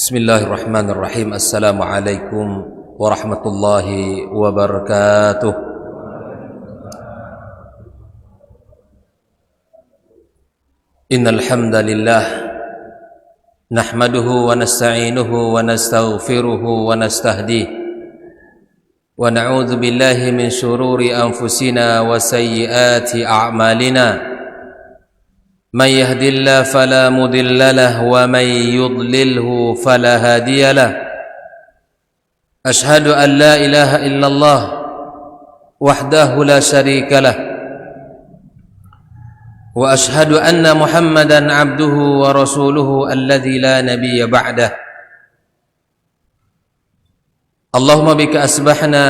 Bismillahirrahmanirrahim. Assalamualaikum warahmatullahi wabarakatuh. Innal hamdalillah nahmaduhu wa nasta'inuhu wa nastaghfiruhu wa nastahdihi wa na'udzu billahi min shururi anfusina wa sayyiati a'malina. من يهد الله فلا مضل له ومن يضلله فلا هادي له أشهد أن لا إله إلا الله وحده لا شريك له وأشهد أن محمدا عبده ورسوله الذي لا نبي بعده اللهم بك أصبحنا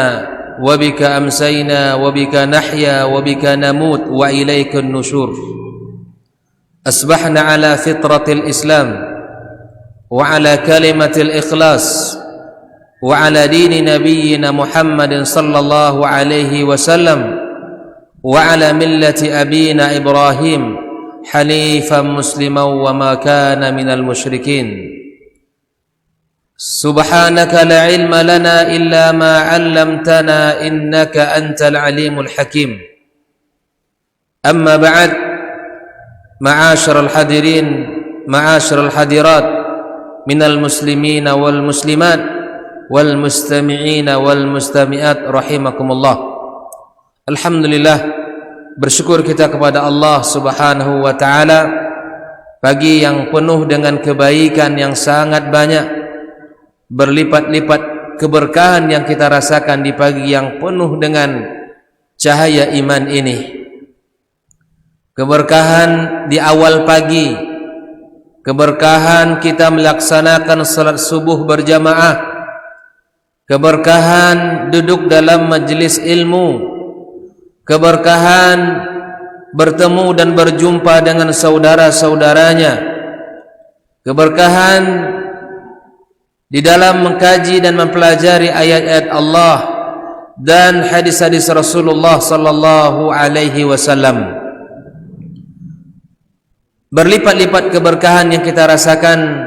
وبك أمسينا وبك نحيا وبك نموت وإليك النشور أصبحنا على فطرة الإسلام وعلى كلمة الإخلاص وعلى دين نبينا محمد صلى الله عليه وسلم وعلى ملة أبينا إبراهيم حنيفا مسلما وما كان من المشركين سبحانك لا علم لنا إلا ما علمتنا إنك أنت العليم الحكيم أما بعد معاشر الحاضرين معاشر الحاضرات من المسلمين والمسلمات والمستمعين والمستمعات rahimakumullah. Alhamdulillah, bersyukur kita kepada Allah Subhanahu wa taala pagi yang penuh dengan kebaikan yang sangat banyak, berlipat-lipat keberkahan yang kita rasakan di pagi yang penuh dengan cahaya iman ini. Keberkahan di awal pagi, keberkahan kita melaksanakan salat subuh berjamaah, keberkahan duduk dalam majlis ilmu, keberkahan bertemu dan berjumpa dengan saudara-saudaranya, keberkahan di dalam mengkaji dan mempelajari ayat-ayat Allah dan hadis-hadis Rasulullah sallallahu alaihi wasallam. Berlipat-lipat keberkahan yang kita rasakan.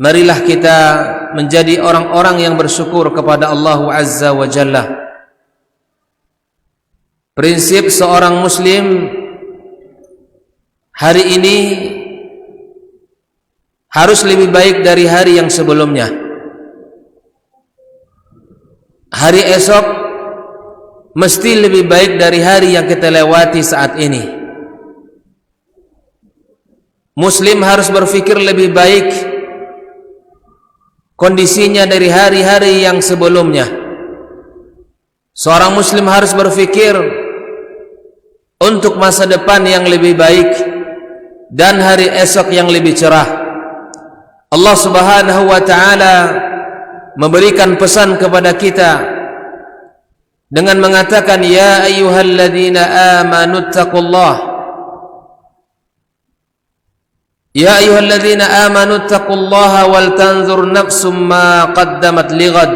Marilah kita menjadi orang-orang yang bersyukur kepada Allah Azza wa Jalla. Prinsip seorang muslim hari ini harus lebih baik dari hari yang sebelumnya. Hari esok mesti lebih baik dari hari yang kita lewati saat ini. Muslim harus berfikir lebih baik kondisinya dari hari-hari yang sebelumnya. Seorang muslim harus berfikir untuk masa depan yang lebih baik dan hari esok yang lebih cerah. Allah Subhanahu wa taala memberikan pesan kepada kita dengan mengatakan, ya ayyuhalladzina amanu taqullaha Ya ayyuhalladzina amanu taqullaha wal tanzur nafsum ma qaddamat lighad.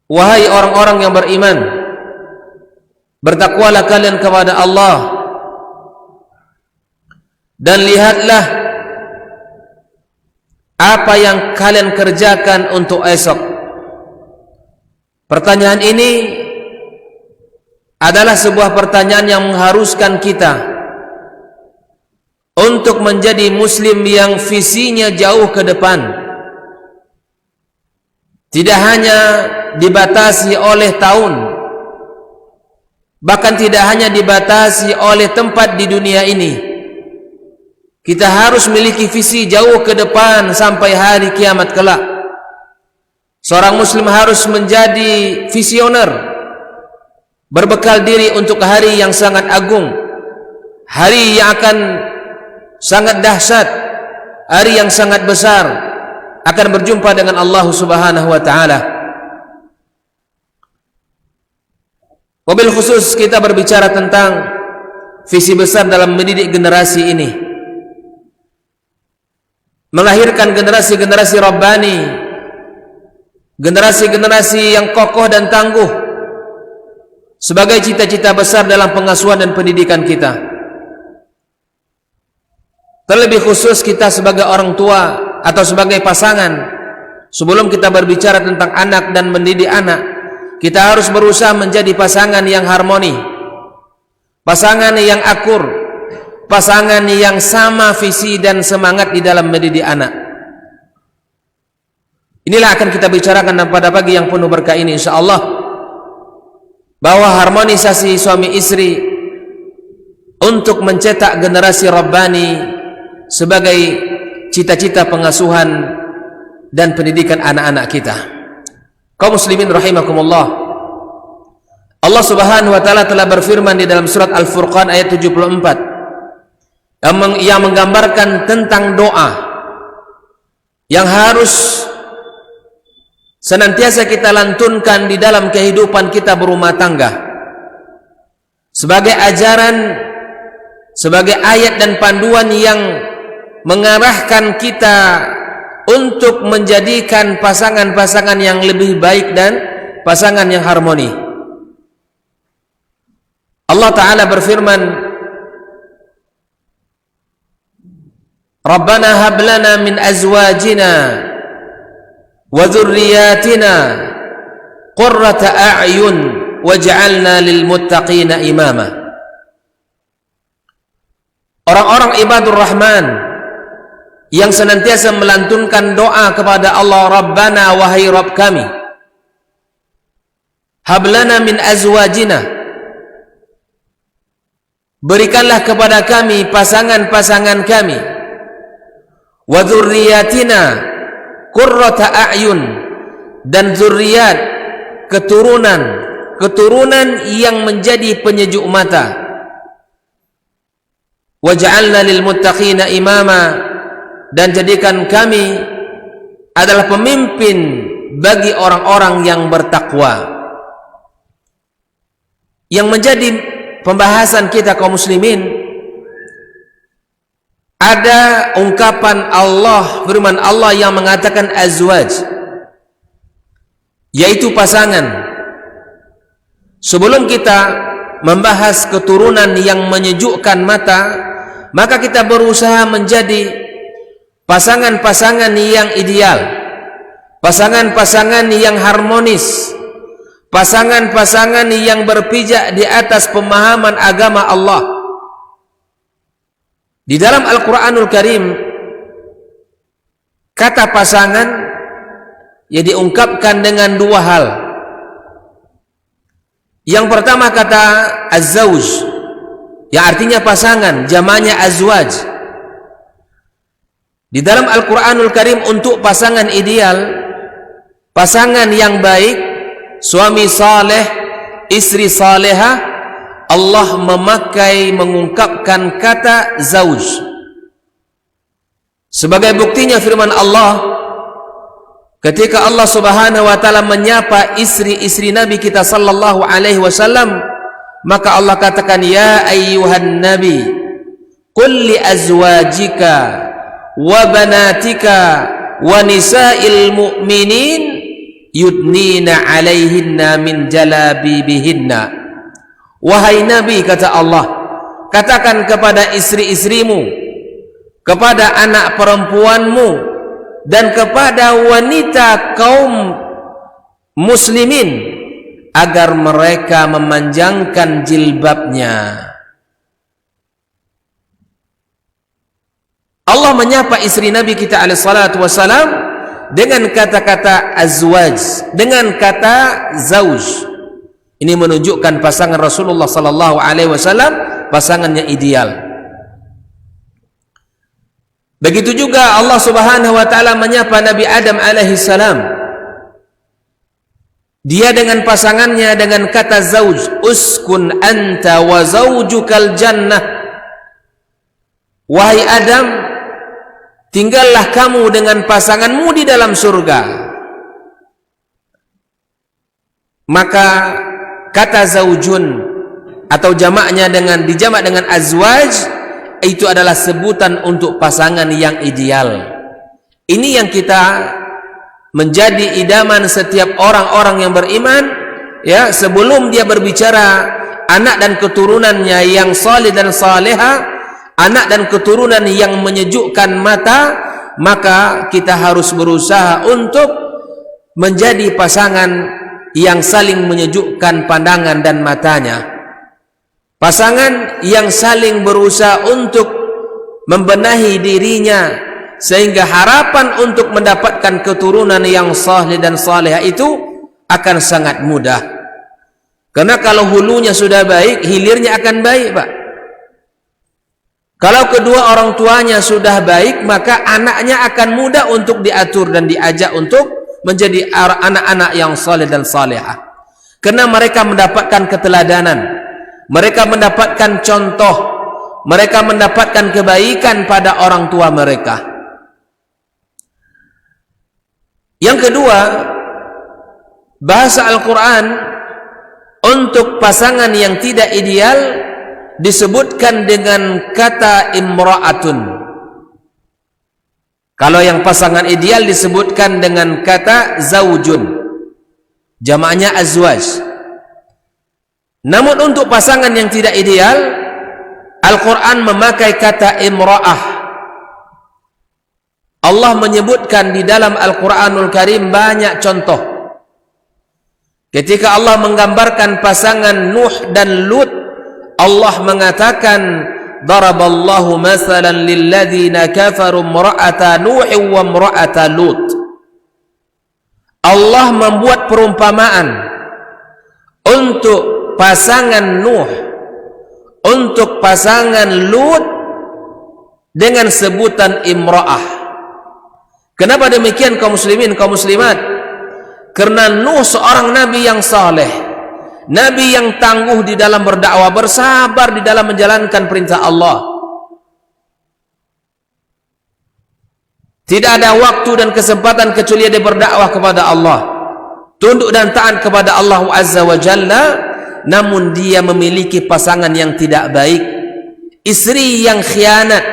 Wahai orang-orang yang beriman, bertakwalah kalian kepada Allah dan lihatlah apa yang kalian kerjakan untuk esok. Pertanyaan ini adalah sebuah pertanyaan yang mengharuskan kita untuk menjadi muslim yang visinya jauh ke depan. Tidak hanya dibatasi oleh tahun, bahkan tidak hanya dibatasi oleh tempat di dunia ini. Kita harus memiliki visi jauh ke depan sampai hari kiamat kelak. Seorang muslim harus menjadi visioner, berbekal diri untuk hari yang sangat agung, hari yang akan sangat dahsyat, hari yang sangat besar, akan berjumpa dengan Allah Subhanahu wa taala. Wabil khusus kita berbicara tentang visi besar dalam mendidik generasi ini, melahirkan generasi-generasi Rabbani, generasi-generasi yang kokoh dan tangguh sebagai cita-cita besar dalam pengasuhan dan pendidikan kita. Terlebih khusus kita sebagai orang tua atau sebagai pasangan, sebelum kita berbicara tentang anak dan mendidik anak, kita harus berusaha menjadi pasangan yang harmoni, pasangan yang akur, pasangan yang sama visi dan semangat di dalam mendidik anak. Inilah akan kita bicarakan pada pagi yang penuh berkah ini insyaallah, bahwa harmonisasi suami istri untuk mencetak generasi Rabbani sebagai cita-cita pengasuhan dan pendidikan anak-anak kita. Kaum muslimin rahimakumullah, Allah Subhanahu wa taala telah berfirman di dalam surat Al-Furqan ayat 74 yang menggambarkan tentang doa yang harus senantiasa kita lantunkan di dalam kehidupan kita berumah tangga sebagai ajaran, sebagai ayat dan panduan yang mengarahkan kita untuk menjadikan pasangan-pasangan yang lebih baik dan pasangan yang harmoni. Allah Ta'ala berfirman, Rabbana hablana min azwajina wa dhurriyyatina qurrata a'yun waj'alna lil muttaqina imama. Orang-orang ibadur rahman yang senantiasa melantunkan doa kepada Allah, Rabbana, wahai Rabb kami, hablana min azwajina, berikanlah kepada kami pasangan-pasangan kami, wa dzurriyyatina qurrata a'yun, dan zuriat keturunan yang menjadi penyejuk mata, waj'alna lil muttaqina imama, dan jadikan kami adalah pemimpin bagi orang-orang yang bertakwa. Yang menjadi pembahasan kita kaum muslimin, ada ungkapan Allah, firman Allah yang mengatakan azwaj, yaitu pasangan. Sebelum kita membahas keturunan yang menyejukkan mata, maka kita berusaha menjadi pasangan-pasangan yang ideal, pasangan-pasangan yang harmonis, pasangan-pasangan yang berpijak di atas pemahaman agama Allah. Di dalam Al-Quranul Karim, kata pasangan ya diungkapkan dengan dua hal. Yang pertama kata az-zawj, yang artinya pasangan, jamaknya azwaj. Di dalam Al-Quranul Karim untuk pasangan ideal, pasangan yang baik, suami saleh, istri salehah, Allah mengungkapkan kata zauj. Sebagai buktinya firman Allah, ketika Allah Subhanahu wa taala menyapa istri-istri Nabi kita sallallahu alaihi wasallam, maka Allah katakan, ya ayyuhan nabi qul li azwajika wa banatika wa nisa'il mu'minin yudnina alaihinna min jalabibihinna. Wahai Nabi, kata Allah, katakan kepada istri-istrimu, kepada anak perempuanmu, dan kepada wanita kaum muslimin agar mereka memanjangkan jilbabnya. Allah menyapa istri Nabi kita alaihi salatu wassalam dengan kata-kata azwaj, dengan kata zauj. Ini menunjukkan pasangan Rasulullah sallallahu alaihi wasallam pasangannya ideal. Begitu juga Allah Subhanahu wa taala menyapa Nabi Adam alaihi salam. Dia dengan pasangannya dengan kata zauj, uskun anta wa zaujukal jannah. Wahai Adam, tinggallah kamu dengan pasanganmu di dalam surga. Maka kata zaujun atau jamaknya dijamak dengan azwaj, itu adalah sebutan untuk pasangan yang ideal. Ini yang kita menjadi idaman setiap orang-orang yang beriman, ya, sebelum dia berbicara anak dan keturunannya yang saleh dan salehah, anak dan keturunan yang menyejukkan mata, maka kita harus berusaha untuk menjadi pasangan yang saling menyejukkan pandangan dan matanya, pasangan yang saling berusaha untuk membenahi dirinya sehingga harapan untuk mendapatkan keturunan yang saleh dan salehah itu akan sangat mudah. Karena kalau hulunya sudah baik, hilirnya akan baik, Pak. Kalau kedua orang tuanya sudah baik, maka anaknya akan mudah untuk diatur dan diajak untuk menjadi anak-anak yang saleh dan salehah. Karena mereka mendapatkan keteladanan, mereka mendapatkan contoh, mereka mendapatkan kebaikan pada orang tua mereka. Yang kedua, bahasa Al-Quran untuk pasangan yang tidak ideal disebutkan dengan kata imra'atun. Kalau yang pasangan ideal disebutkan dengan kata zaujun, jamaknya azwaj. Namun untuk pasangan yang tidak ideal, Al-Quran memakai kata imra'ah. Allah menyebutkan di dalam Al-Quranul Karim banyak contoh. Ketika Allah menggambarkan pasangan Nuh dan Lut, Allah mengatakan, daraballahu masalan lilladzina kafaru imra'ata Nuh wa imra'ata Lut. Allah membuat perumpamaan untuk pasangan Nuh, untuk pasangan Lut dengan sebutan imra'ah. Kenapa demikian kaum muslimin, kaum muslimat? Karena Nuh seorang nabi yang saleh, nabi yang tangguh di dalam berdakwah, bersabar di dalam menjalankan perintah Allah. Tidak ada waktu dan kesempatan kecuali dia berdakwah kepada Allah, tunduk dan taat kepada Allah Azza wa Jalla. Namun dia memiliki pasangan yang tidak baik, istri yang khianat,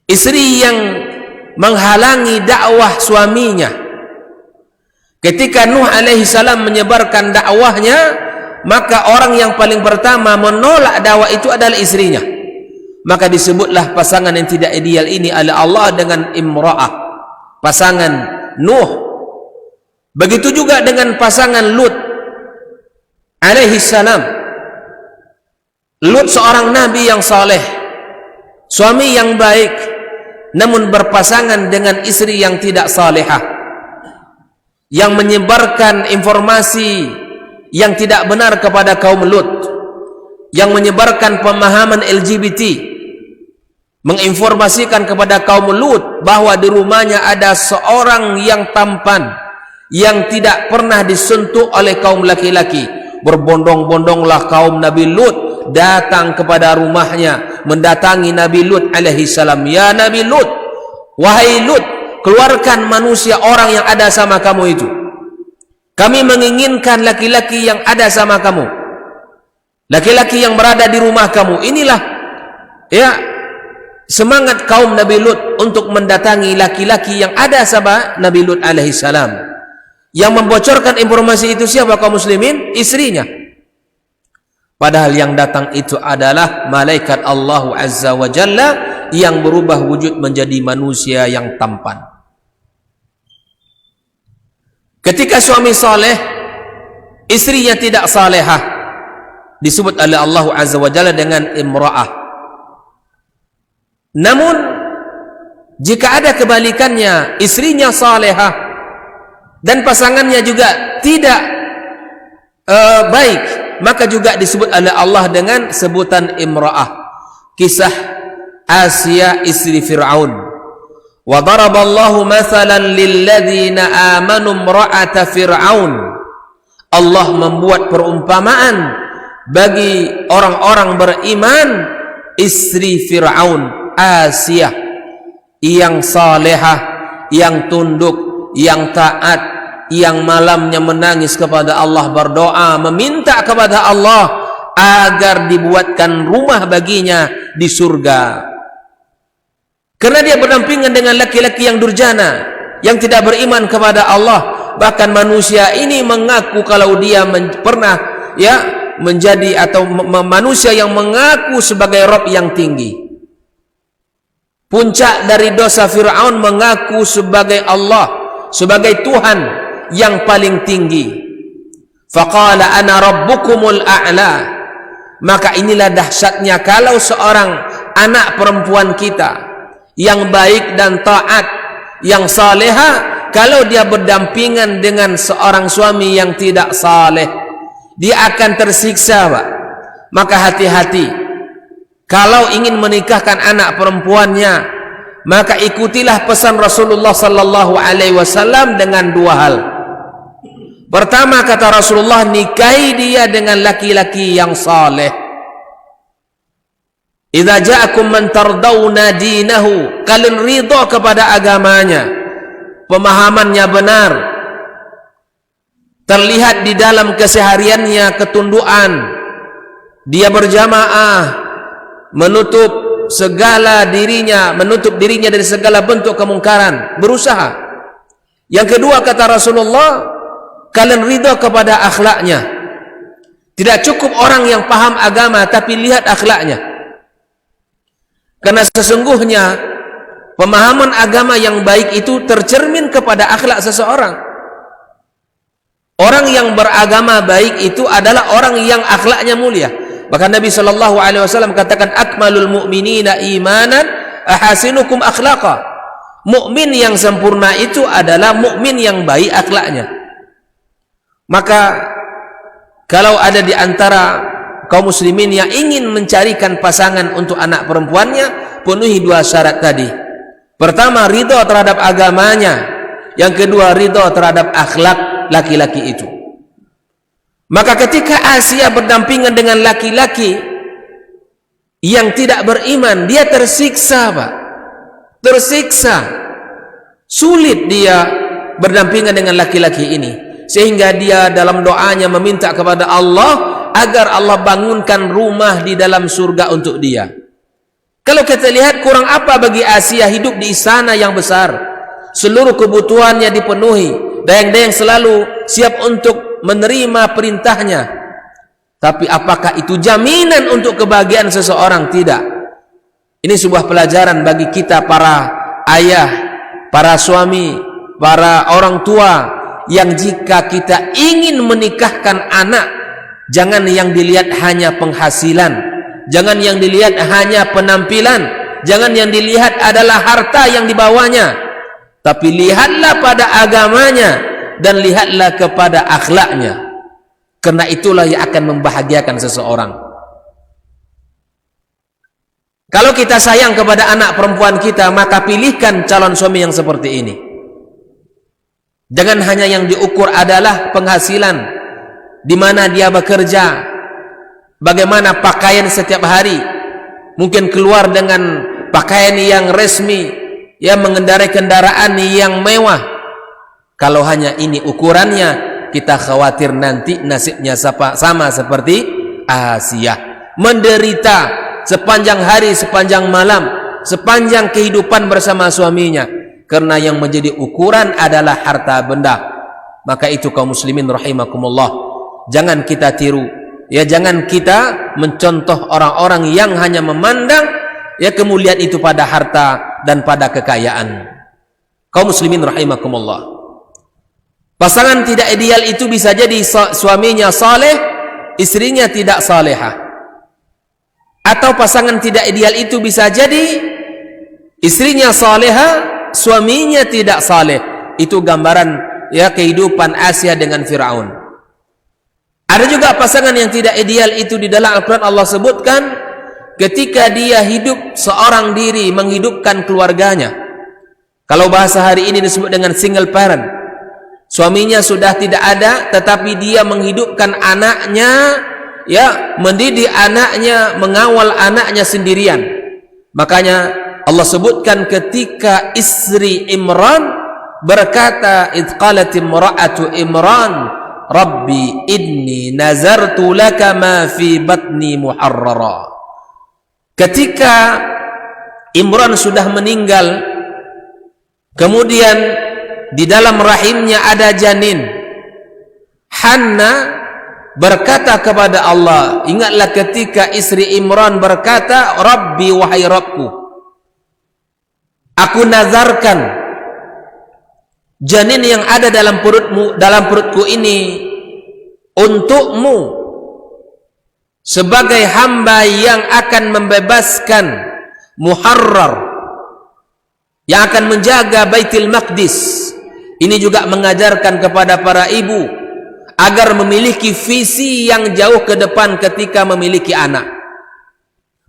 istri yang menghalangi dakwah suaminya. Ketika Nuh alaihi salam menyebarkan dakwahnya, maka orang yang paling pertama menolak dakwah itu adalah istrinya. Maka disebutlah pasangan yang tidak ideal ini oleh Allah dengan imra'ah, pasangan Nuh. Begitu juga dengan pasangan Lut alaihi salam. Lut seorang nabi yang saleh, suami yang baik, namun berpasangan dengan istri yang tidak salehah, yang menyebarkan informasi yang tidak benar kepada kaum Lut, yang menyebarkan pemahaman LGBT, menginformasikan kepada kaum Lut bahwa di rumahnya ada seorang yang tampan yang tidak pernah disentuh oleh kaum laki-laki. Berbondong-bondonglah kaum Nabi Lut datang kepada rumahnya, mendatangi Nabi Lut alaihi salam. Ya Nabi Lut, wahai Lut, keluarkan manusia orang yang ada sama kamu itu. Kami menginginkan laki-laki yang ada sama kamu, laki-laki yang berada di rumah kamu. Inilah ya semangat kaum Nabi Lut untuk mendatangi laki-laki yang ada sama Nabi Lut alaihi salam. Yang membocorkan informasi itu siapa kaum muslimin? Istrinya. Padahal yang datang itu adalah malaikat Allah Azza wa Jalla yang berubah wujud menjadi manusia yang tampan. Ketika suami saleh, istrinya tidak salehah, disebut oleh Allah Azza wa Jalla dengan imra'ah. Namun jika ada kebalikannya, istrinya salehah dan pasangannya juga tidak baik, maka juga disebut oleh Allah dengan sebutan imra'ah. Kisah Asia istri Fir'aun. Wa daraballahu mathalan lilladzina amanu imra'ata Fir'aun. Allah membuat perumpamaan bagi orang-orang beriman istri Fir'aun, Asia, yang salehah, yang tunduk, yang taat, yang malamnya menangis kepada Allah, berdoa meminta kepada Allah agar dibuatkan rumah baginya di surga. Karena dia berdampingan dengan laki-laki yang durjana, yang tidak beriman kepada Allah. Bahkan manusia ini mengaku kalau dia pernah ya menjadi atau manusia yang mengaku sebagai Rabb yang tinggi. Puncak dari dosa Fir'aun mengaku sebagai Allah, sebagai Tuhan yang paling tinggi. Faqala ana rabbukumul a'la. Maka inilah dahsyatnya kalau seorang anak perempuan kita yang baik dan taat, yang saleha, kalau dia berdampingan dengan seorang suami yang tidak saleh, dia akan tersiksa, Pak. Maka hati-hati. Kalau ingin menikahkan anak perempuannya, maka ikutilah pesan Rasulullah sallallahu alaihi wasallam dengan dua hal. Pertama, kata Rasulullah, nikahi dia dengan laki-laki yang saleh. Idza ja'akum man tardawna dinahu, kalian ridha kepada agamanya, pemahamannya benar, terlihat di dalam kesehariannya ketunduan, dia berjamaah, menutup dirinya dari segala bentuk kemungkaran, berusaha. Yang kedua, kata Rasulullah, kalian ridha kepada akhlaknya. Tidak cukup orang yang paham agama, tapi lihat akhlaknya. Karena sesungguhnya pemahaman agama yang baik itu tercermin kepada akhlak seseorang. Orang yang beragama baik itu adalah orang yang akhlaknya mulia. Bahkan Nabi SAW katakan, akmalul mu'minina imanan ahasinukum akhlaqa. Mukmin yang sempurna itu adalah mukmin yang baik akhlaknya. Maka kalau ada di antara kaum muslimin yang ingin mencarikan pasangan untuk anak perempuannya, penuhi dua syarat tadi. Pertama, ridha terhadap agamanya. Yang kedua, ridha terhadap akhlak laki-laki itu. Maka ketika Asia berdampingan dengan laki-laki yang tidak beriman, dia tersiksa, Pak. Tersiksa. Sulit dia berdampingan dengan laki-laki ini, sehingga dia dalam doanya meminta kepada Allah agar Allah bangunkan rumah di dalam surga untuk dia. Kalau kita lihat, kurang apa bagi Asia hidup di istana yang besar, seluruh kebutuhannya dipenuhi, dayang-dayang selalu siap untuk menerima perintahnya. Tapi apakah itu jaminan untuk kebahagiaan seseorang? Tidak. Ini sebuah pelajaran bagi kita para ayah, para suami, para orang tua, yang jika kita ingin menikahkan anak, jangan yang dilihat hanya penghasilan, jangan yang dilihat hanya penampilan, jangan yang dilihat adalah harta yang dibawanya, tapi lihatlah pada agamanya dan lihatlah kepada akhlaknya. Karena itulah yang akan membahagiakan seseorang. Kalau kita sayang kepada anak perempuan kita, maka pilihkan calon suami yang seperti ini. Jangan hanya yang diukur adalah penghasilan, di mana dia bekerja, bagaimana pakaian setiap hari, mungkin keluar dengan pakaian yang resmi, ya, mengendarai kendaraan yang mewah. Kalau hanya ini ukurannya, kita khawatir nanti nasibnya sama seperti Asia, menderita sepanjang hari, sepanjang malam, sepanjang kehidupan bersama suaminya, karena yang menjadi ukuran adalah harta benda. Maka itu kaum muslimin rahimakumullah, jangan kita tiru, ya, jangan kita mencontoh orang-orang yang hanya memandang, ya, kemuliaan itu pada harta dan pada kekayaan. Kaum muslimin rahimakumullah, pasangan tidak ideal itu bisa jadi suaminya saleh, istrinya tidak salehah. Atau pasangan tidak ideal itu bisa jadi istrinya salehah, suaminya tidak saleh. Itu gambaran, ya, kehidupan Asia dengan Fir'aun. Ada juga pasangan yang tidak ideal itu di dalam Al-Quran Allah sebutkan ketika dia hidup seorang diri menghidupkan keluarganya. Kalau bahasa hari ini disebut dengan single parent. Suaminya sudah tidak ada, tetapi dia menghidupkan anaknya, ya, mendidik anaknya, mengawal anaknya sendirian. Makanya Allah sebutkan ketika istri Imran berkata, idh qalat imra'atu Imran, Rabbi inni nazartu laka ma fi batni muharrara. Ketika Imran sudah meninggal, kemudian di dalam rahimnya ada janin, Hanna berkata kepada Allah, ingatlah ketika istri Imran berkata, Rabbi, wahai Rabbku, aku nazarkan janin yang ada dalam perutku ini untukmu sebagai hamba yang akan membebaskan muharrar, yang akan menjaga Baitul Maqdis. Ini juga mengajarkan kepada para ibu agar memiliki visi yang jauh ke depan ketika memiliki anak.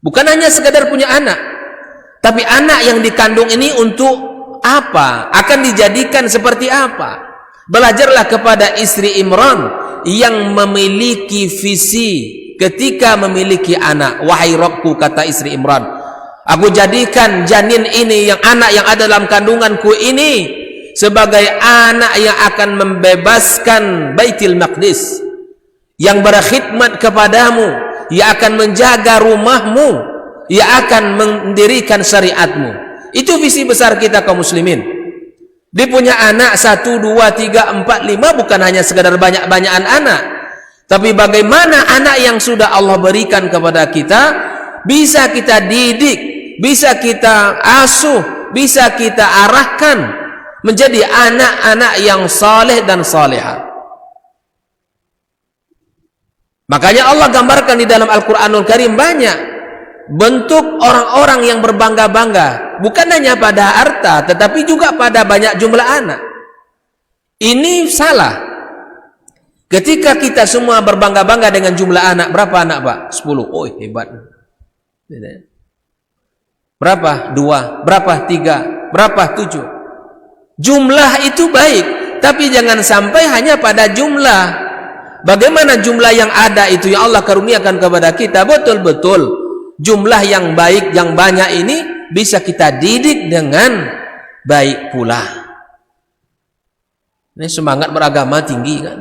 Bukan hanya sekadar punya anak, tapi anak yang dikandung ini untuk apa? Akan dijadikan seperti apa? Belajarlah kepada istri Imran yang memiliki visi ketika memiliki anak. Wahai Rabbku, kata istri Imran, aku jadikan janin ini, yang anak yang ada dalam kandunganku ini, sebagai anak yang akan membebaskan Baitul Maqdis, yang berkhidmat kepadamu, yang akan menjaga rumahmu, yang akan mendirikan syariatmu. Itu visi besar kita kaum muslimin. Dia punya anak 1, 2, 3, 4, 5 bukan hanya sekadar banyak-banyakan anak, tapi bagaimana anak yang sudah Allah berikan kepada kita bisa kita didik, bisa kita asuh, bisa kita arahkan menjadi anak-anak yang saleh dan salihah. Makanya Allah gambarkan di dalam Al-Quranul Karim banyak bentuk orang-orang yang berbangga-bangga, bukan hanya pada harta, tetapi juga pada banyak jumlah anak. Ini salah. Ketika kita semua berbangga-bangga dengan jumlah anak, berapa anak Pak? 10. Oh hebat. Berapa? 2. Berapa? 3. Berapa? 7. Jumlah itu baik, tapi jangan sampai hanya pada jumlah. Bagaimana jumlah yang ada itu yang Allah karuniakan kepada kita, betul-betul jumlah yang baik, yang banyak ini bisa kita didik dengan baik pula. Ini semangat beragama tinggi kan.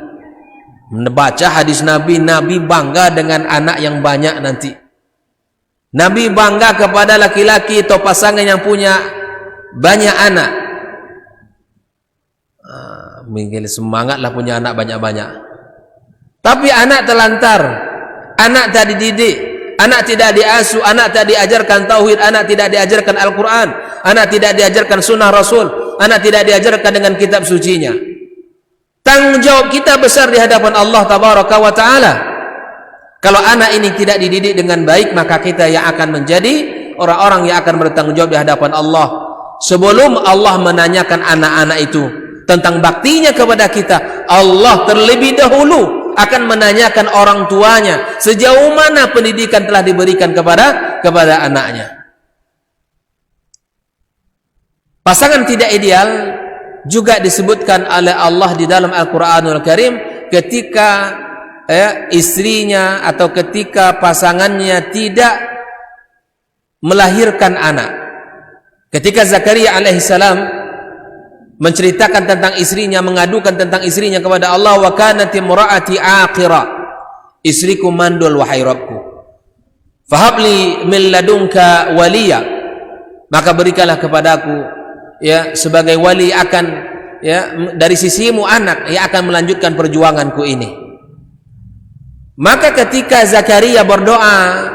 Membaca hadis Nabi, Nabi bangga dengan anak yang banyak nanti. Nabi bangga kepada laki-laki atau pasangan yang punya banyak anak. Mungkin semangatlah punya anak banyak-banyak. Tapi anak telantar, anak tak dididik, anak tidak diasuh, anak tak diajarkan tauhid, anak tidak diajarkan Al-Quran, anak tidak diajarkan sunnah Rasul, anak tidak diajarkan dengan kitab sucinya. Tanggung jawab kita besar di hadapan Allah Tabaraka wa Ta'ala. Kalau anak ini tidak dididik dengan baik, maka kita yang akan menjadi orang-orang yang akan bertanggung jawab di hadapan Allah. Sebelum Allah menanyakan anak-anak itu tentang baktinya kepada kita, Allah terlebih dahulu akan menanyakan orang tuanya sejauh mana pendidikan telah diberikan kepada anaknya. Pasangan tidak ideal juga disebutkan oleh Allah di dalam Al-Quranul Karim ketika istrinya atau ketika pasangannya tidak melahirkan anak. Ketika Zakaria alaihissalam menceritakan tentang istrinya, mengadukan tentang istrinya kepada Allah, wa kanat imraati aqira, istriku mandul wahai Rabbku, fahabli min ladunka waliya, maka berikanlah kepadaku ya sebagai wali akan ya dari sisimu anak yang akan melanjutkan perjuanganku ini. Maka ketika Zakaria berdoa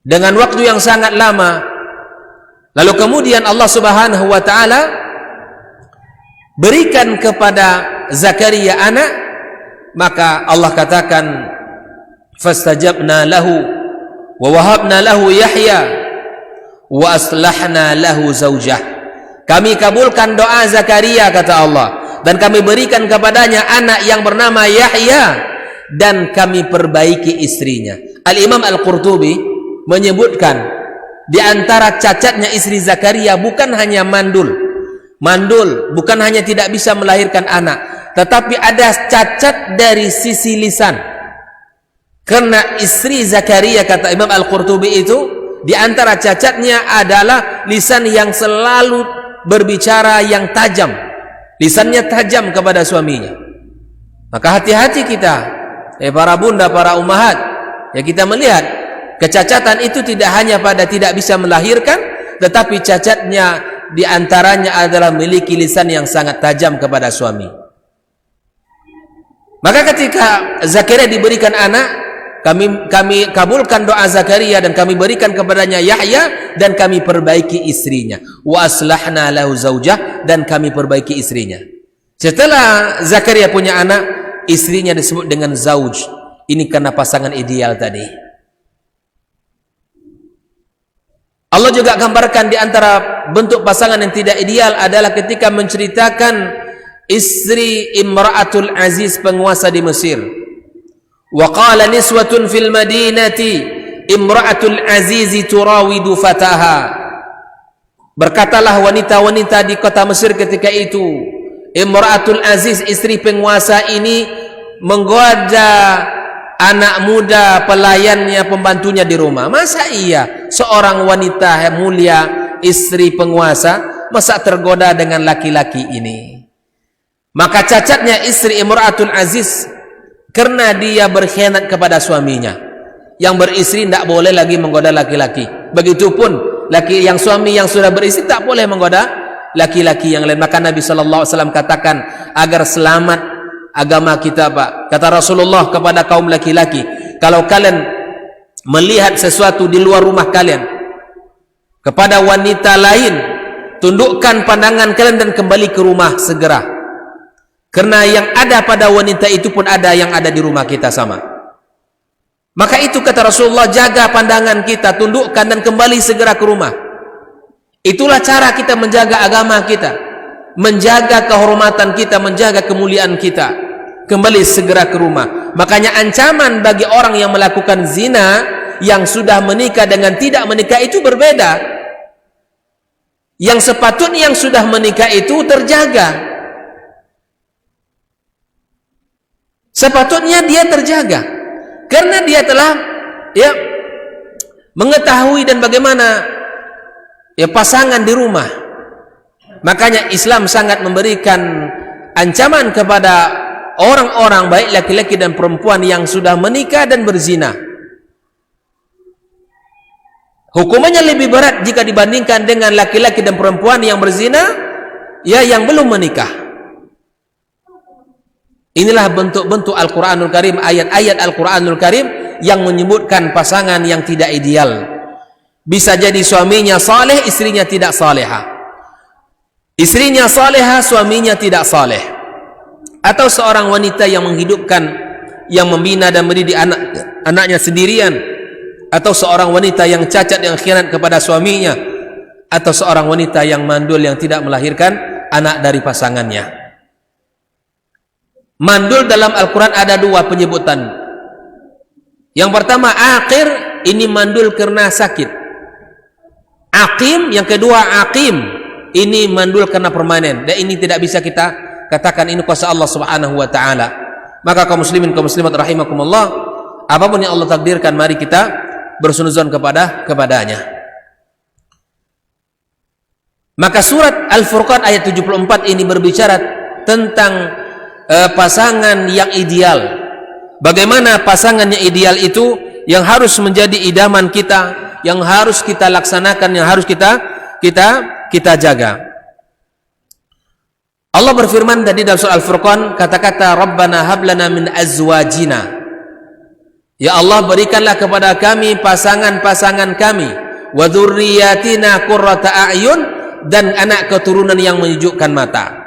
dengan waktu yang sangat lama, lalu kemudian Allah Subhanahu wa Ta'ala berikan kepada Zakaria anak, maka Allah katakan fastajabna lahu wa wahabna lahu Yahya wa aslahna lahu zaujah. Kami kabulkan doa Zakaria, kata Allah, dan kami berikan kepadanya anak yang bernama Yahya, dan kami perbaiki istrinya. Al-Imam Al-Qurtubi menyebutkan di antara cacatnya istri Zakaria bukan hanya mandul, bukan hanya tidak bisa melahirkan anak, tetapi ada cacat dari sisi lisan. Karena istri Zakaria, kata Imam Al-Qurtubi, itu di antara cacatnya adalah lisan yang selalu berbicara yang tajam. Lisannya tajam kepada suaminya. Maka hati-hati kita, para bunda, para ummahat, ya, kita melihat kecacatan itu tidak hanya pada tidak bisa melahirkan, tetapi cacatnya di antaranya adalah memiliki lisan yang sangat tajam kepada suami. Maka ketika Zakaria diberikan anak, kami kabulkan doa Zakaria dan kami berikan kepadanya Yahya dan kami perbaiki istrinya. Wa aslahna lahu zaujah, dan kami perbaiki istrinya. Setelah Zakaria punya anak, istrinya disebut dengan zauj. Ini karena pasangan ideal tadi. Allah juga gambarkan di antara bentuk pasangan yang tidak ideal adalah ketika menceritakan istri Imra'atul Aziz, penguasa di Mesir. Wa qala niswatun fil madinati Imra'atul Aziz turawidu fataha. Berkatalah wanita-wanita di kota Mesir ketika itu, Imra'atul Aziz, istri penguasa ini menggoda anak muda pelayannya, pembantunya di rumah. Masa iya seorang wanita mulia, istri penguasa, masa tergoda dengan laki-laki ini? Maka cacatnya istri Imra'atul Aziz karena dia berkhianat kepada suaminya. Yang beristri tidak boleh lagi menggoda laki-laki. Begitupun suami yang sudah beristri tak boleh menggoda laki-laki yang lain. Maka Nabi SAW katakan, agar selamat agama kita, Pak, kata Rasulullah kepada kaum laki-laki, kalau kalian melihat sesuatu di luar rumah kalian kepada wanita lain, tundukkan pandangan kalian dan kembali ke rumah segera, karena yang ada pada wanita itu pun ada yang ada di rumah kita sama. Maka itu kata Rasulullah, jaga pandangan kita, tundukkan dan kembali segera ke rumah. Itulah cara kita menjaga agama kita, menjaga kehormatan kita, menjaga kemuliaan kita. Kembali segera ke rumah. Makanya ancaman bagi orang yang melakukan zina, yang sudah menikah dengan tidak menikah itu berbeda. Yang sepatutnya yang sudah menikah itu terjaga, sepatutnya dia terjaga, karena dia telah mengetahui dan bagaimana pasangan di rumah. Makanya Islam sangat memberikan ancaman kepada orang-orang, baik laki-laki dan perempuan yang sudah menikah dan berzina. Hukumannya lebih berat jika dibandingkan dengan laki-laki dan perempuan yang berzina, yang belum menikah. Inilah bentuk-bentuk Al-Quranul Karim, ayat-ayat Al-Quranul Karim yang menyebutkan pasangan yang tidak ideal. Bisa jadi suaminya saleh, istrinya tidak saleha. Istrinya saleha, suaminya tidak saleh. Atau seorang wanita yang menghidupkan, yang membina dan mendidik anaknya sendirian, atau seorang wanita yang cacat, yang khianat kepada suaminya, atau seorang wanita yang mandul, yang tidak melahirkan anak dari pasangannya. Mandul dalam Al-Quran ada dua penyebutan. Yang pertama aqir, ini mandul karena sakit. Aqim, yang kedua aqim, ini mandul karena permanen. Dan ini tidak bisa kita katakan ini kuasa Allah Subhanahu wa taala. Maka kaum muslimin, kaum muslimat rahimakumullah, apapun yang Allah takdirkan, mari kita bersunudzon kepadanya. Maka surat Al-Furqan ayat 74 ini berbicara tentang pasangan yang ideal. Bagaimana pasangan yang ideal itu yang harus menjadi idaman kita, yang harus kita laksanakan, yang harus kita jaga. Allah berfirman tadi dalam surah Al-Furqan, kata-kata Rabbana hablana min azwajina, ya Allah berikanlah kepada kami pasangan-pasangan kami, wa dzurriyyatina qurrata a'yun, dan anak keturunan yang menyejukkan mata.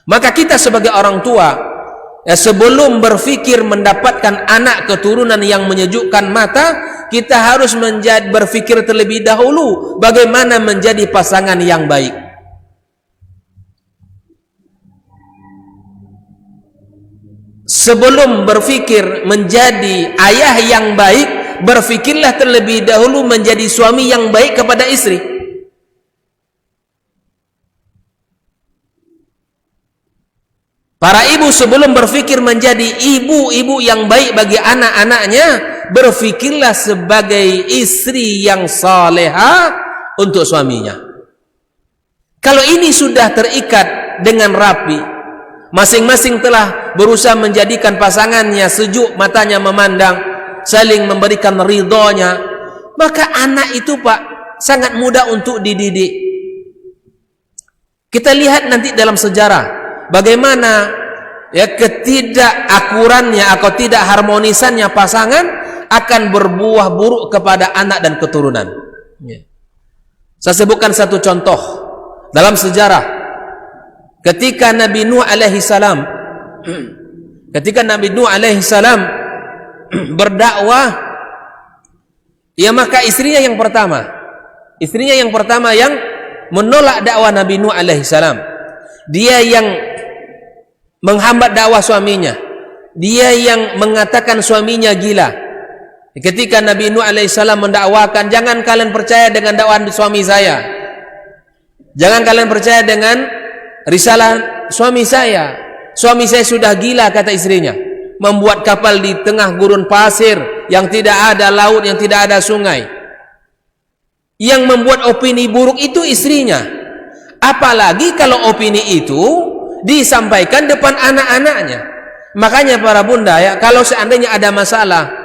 Maka kita sebagai orang tua, sebelum berfikir mendapatkan anak keturunan yang menyejukkan mata, kita harus berfikir terlebih dahulu bagaimana menjadi pasangan yang baik. Sebelum berfikir menjadi ayah yang baik, berfikirlah terlebih dahulu menjadi suami yang baik kepada istri. Para ibu sebelum berfikir menjadi ibu-ibu yang baik bagi anak-anaknya, berfikirlah sebagai istri yang saleha untuk suaminya. Kalau ini sudah terikat dengan rapi, masing-masing telah berusaha menjadikan pasangannya sejuk, matanya memandang, saling memberikan ridhonya, maka anak itu Pak sangat mudah untuk dididik. Kita lihat nanti dalam sejarah bagaimana ya, ketidakakurannya atau tidak harmonisannya pasangan akan berbuah buruk kepada anak dan keturunan. Ya. Saya sebutkan satu contoh dalam sejarah. Ketika Nabi Nuh alaihi salam berdakwah, ya, maka istrinya yang pertama yang menolak dakwah Nabi Nuh alaihi salam. Dia yang menghambat dakwah suaminya. Dia yang mengatakan suaminya gila. Ketika Nabi Nuh alaihissalam mendakwakan, jangan kalian percaya dengan dakwaan suami saya, jangan kalian percaya dengan risalah suami saya. Suami saya sudah gila, kata istrinya, membuat kapal di tengah gurun pasir yang tidak ada laut, yang tidak ada sungai. Yang membuat opini buruk itu istrinya. Apalagi kalau opini itu disampaikan depan anak-anaknya. Makanya para bunda, ya, kalau seandainya ada masalah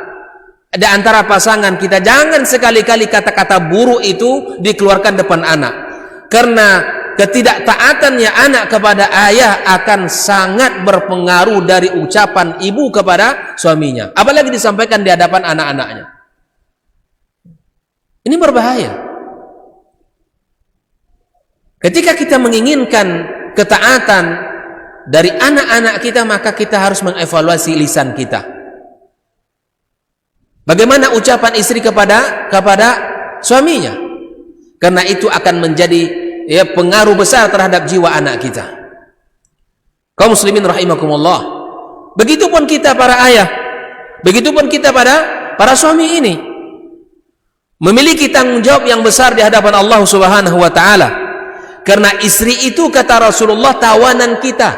di antara pasangan kita, jangan sekali-kali kata-kata buruk itu dikeluarkan depan anak. Karena ketidaktaatannya anak kepada ayah akan sangat berpengaruh dari ucapan ibu kepada suaminya. Apalagi disampaikan di hadapan anak-anaknya. Ini berbahaya. Ketika kita menginginkan ketaatan dari anak-anak kita, maka kita harus mengevaluasi lisan kita. Bagaimana ucapan istri kepada suaminya? Karena itu akan menjadi, ya, pengaruh besar terhadap jiwa anak kita. Kaum muslimin rahimakumullah. Begitupun kita para ayah, begitupun kita para suami ini memiliki tanggung jawab yang besar di hadapan Allah Subhanahu wa taala. Karena istri itu, kata Rasulullah, tawanan kita.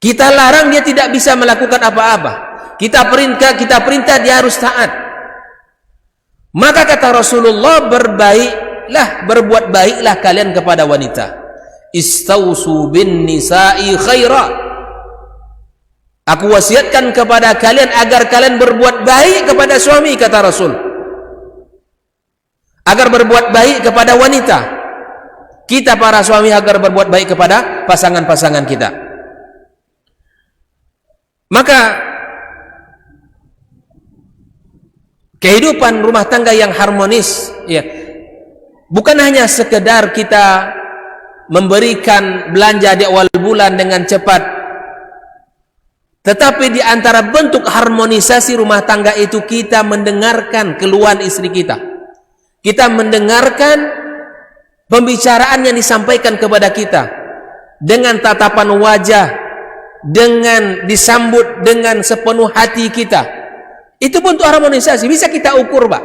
Kita larang, dia tidak bisa melakukan apa-apa. Kita perintah dia harus taat. Maka kata Rasulullah, berbuat baiklah kalian kepada wanita. Istausu bin nisa'i khaira. Aku wasiatkan kepada kalian agar kalian berbuat baik kepada suami, kata Rasul. Agar berbuat baik kepada wanita. Kita para suami agar berbuat baik kepada pasangan-pasangan kita. Maka kehidupan rumah tangga yang harmonis, ya, bukan hanya sekedar kita memberikan belanja di awal bulan dengan cepat, tetapi di antara bentuk harmonisasi rumah tangga itu kita mendengarkan keluhan istri kita. Kita mendengarkan pembicaraan yang disampaikan kepada kita dengan tatapan wajah, dengan disambut dengan sepenuh hati kita. Itu bentuk harmonisasi, bisa kita ukur, Pak.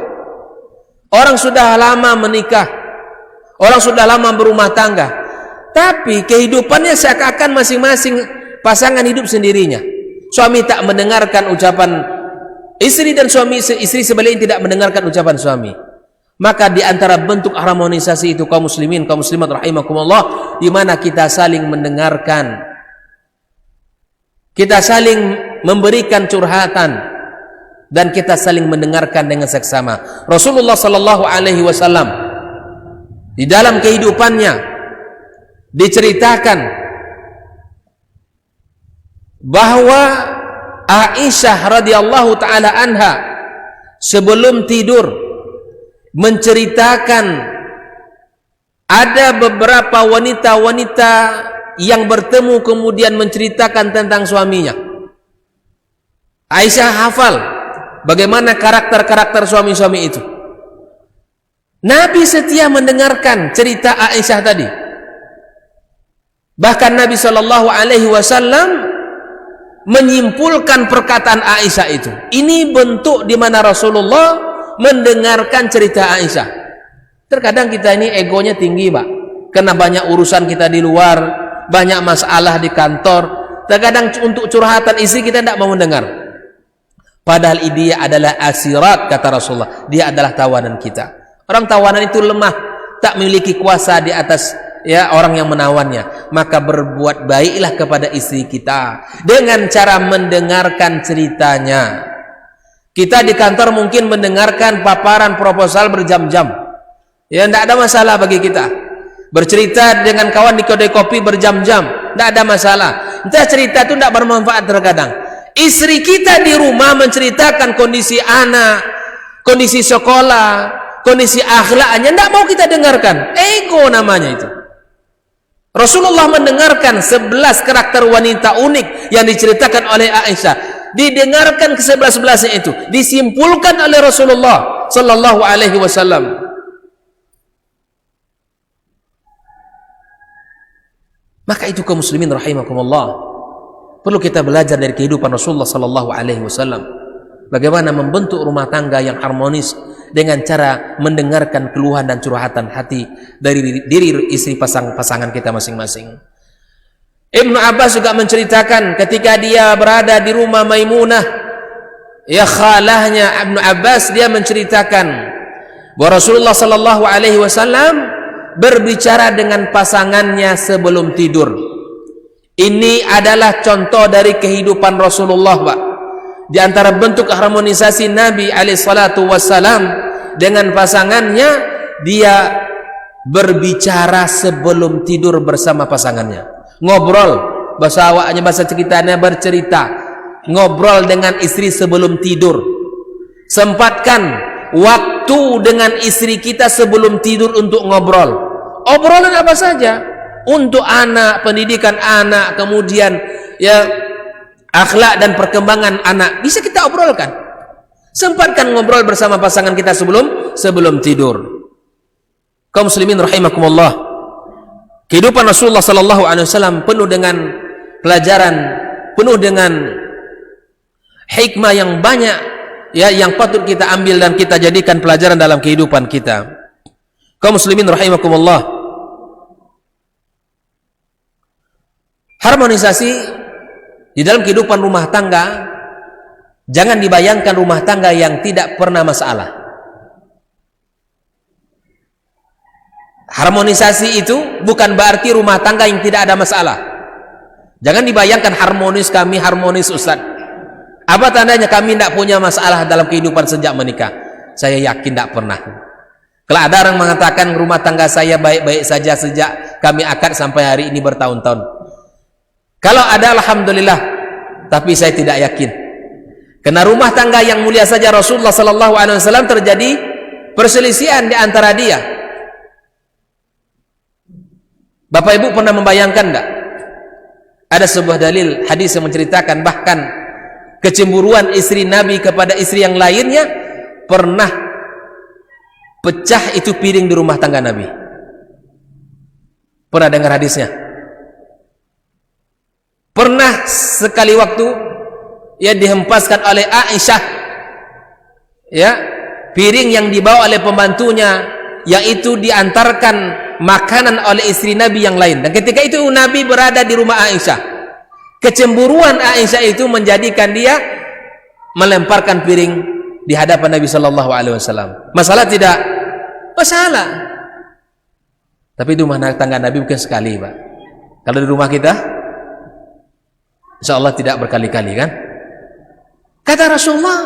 Orang sudah lama menikah, orang sudah lama berumah tangga, tapi kehidupannya seakan-akan masing-masing pasangan hidup sendirinya. Suami tak mendengarkan ucapan istri dan istri sebaliknya tidak mendengarkan ucapan suami. Maka di antara bentuk harmonisasi itu, kaum muslimin, kaum muslimat rahimakumullah, di mana kita saling mendengarkan, kita saling memberikan curhatan, dan kita saling mendengarkan dengan seksama. Rasulullah sallallahu alaihi wasallam di dalam kehidupannya diceritakan bahwa Aisyah radhiyallahu taala anha sebelum tidur menceritakan ada beberapa wanita-wanita yang bertemu kemudian menceritakan tentang suaminya. Aisyah hafal bagaimana karakter-karakter suami-suami itu. Nabi setia mendengarkan cerita Aisyah tadi. Bahkan Nabi Shallallahu Alaihi Wasallam menyimpulkan perkataan Aisyah itu. Ini bentuk di mana Rasulullah mendengarkan cerita Aisyah. Terkadang kita ini egonya tinggi, Pak, karena banyak urusan kita di luar, banyak masalah di kantor. Terkadang untuk curhatan istri kita tidak mau mendengar. Padahal dia adalah asirat, kata Rasulullah. Dia adalah tawanan kita. Orang tawanan itu lemah, tak memiliki kuasa di atas, ya, orang yang menawannya. Maka berbuat baiklah kepada istri kita dengan cara mendengarkan ceritanya. Kita di kantor mungkin mendengarkan paparan proposal berjam-jam, ya, tidak ada masalah bagi kita. bercerita dengan kawan di kedai kopi berjam-jam, tidak ada masalah. Entah cerita itu tidak bermanfaat terkadang. Istri kita di rumah menceritakan kondisi anak, kondisi sekolah, kondisi akhlaknya, tidak mau kita dengarkan. Ego namanya itu. Rasulullah mendengarkan 11 karakter wanita unik yang diceritakan oleh Aisyah. Didengarkan ke 11-11 itu, disimpulkan oleh Rasulullah sallallahu alaihi wasallam. Maka itu kaum muslimin rahimakumullah, perlu kita belajar dari kehidupan Rasulullah sallallahu alaihi wasallam, bagaimana membentuk rumah tangga yang harmonis dengan cara mendengarkan keluhan dan curhatan hati dari diri istri pasangan kita masing-masing. Ibnu Abbas juga menceritakan ketika dia berada di rumah Maimunah, ya khalahnya Ibnu Abbas, dia menceritakan bahwa Rasulullah sallallahu alaihi wasallam berbicara dengan pasangannya sebelum tidur. Ini adalah contoh dari kehidupan Rasulullah, Pak. Di antara bentuk harmonisasi Nabi alaihi salatu wassalam dengan pasangannya, dia berbicara sebelum tidur bersama pasangannya. Ngobrol, bahasa awaknya, bahasa ceritanya bercerita, ngobrol dengan istri sebelum tidur. Sempatkan waktu dengan istri kita sebelum tidur untuk ngobrol. Obrolan apa saja, untuk anak, pendidikan anak, kemudian ya akhlak dan perkembangan anak, bisa kita obrolkan. Sempatkan ngobrol bersama pasangan kita sebelum tidur. Kaum muslimin rahimakumullah, kehidupan Rasulullah sallallahu alaihi wasallam penuh dengan pelajaran, penuh dengan hikmah yang banyak, ya, yang patut kita ambil dan kita jadikan pelajaran dalam kehidupan kita. Kaum muslimin rahimakumullah, harmonisasi di dalam kehidupan rumah tangga, jangan dibayangkan rumah tangga yang tidak pernah masalah. Harmonisasi itu bukan berarti rumah tangga yang tidak ada masalah. Jangan dibayangkan harmonis, kami harmonis Ustaz. Apa tandanya kami tidak punya masalah dalam kehidupan sejak menikah? Saya yakin tidak pernah. Kalau ada orang mengatakan rumah tangga saya baik-baik saja sejak kami akad sampai hari ini bertahun-tahun. Kalau ada, alhamdulillah, tapi saya tidak yakin. Karena rumah tangga yang mulia saja Rasulullah sallallahu alaihi wasallam terjadi perselisihan di antara dia. Bapak Ibu pernah membayangkan enggak? Ada sebuah dalil hadis yang menceritakan bahkan kecemburuan istri Nabi kepada istri yang lainnya pernah pecah itu piring di rumah tangga Nabi. Pernah dengar hadisnya? Pernah sekali waktu ya dihempaskan oleh Aisyah, ya, piring yang dibawa oleh pembantunya, yaitu diantarkan makanan oleh istri Nabi yang lain. Dan ketika itu Nabi berada di rumah Aisyah. Kecemburuan Aisyah itu menjadikan dia melemparkan piring di hadapan Nabi sallallahu alaihi wasallam. Masalah tidak? Masalah. Tapi di rumah tangga Nabi mungkin sekali, Pak. Kalau di rumah kita, insyaallah tidak berkali-kali, kan? Kata Rasulullah,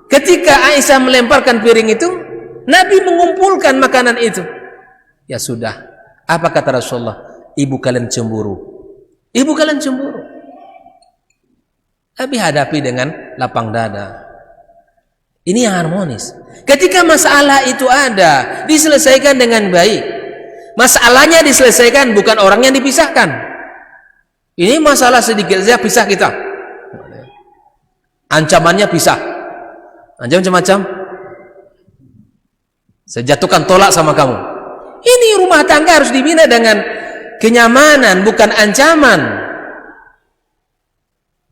ketika Aisyah melemparkan piring itu, Nabi mengumpulkan makanan itu. Ya sudah, apa kata Rasulullah? Ibu kalian cemburu. Ibu kalian cemburu. Tapi hadapi dengan lapang dada. Ini yang harmonis. Ketika masalah itu ada, diselesaikan dengan baik. Masalahnya diselesaikan, bukan orang yang dipisahkan. Ini masalah sedikit saja pisah kita. Ancamannya pisah. Ancaman macam-macam. Saya jatuhkan tolak sama kamu. Ini rumah tangga harus dibina dengan kenyamanan, bukan ancaman.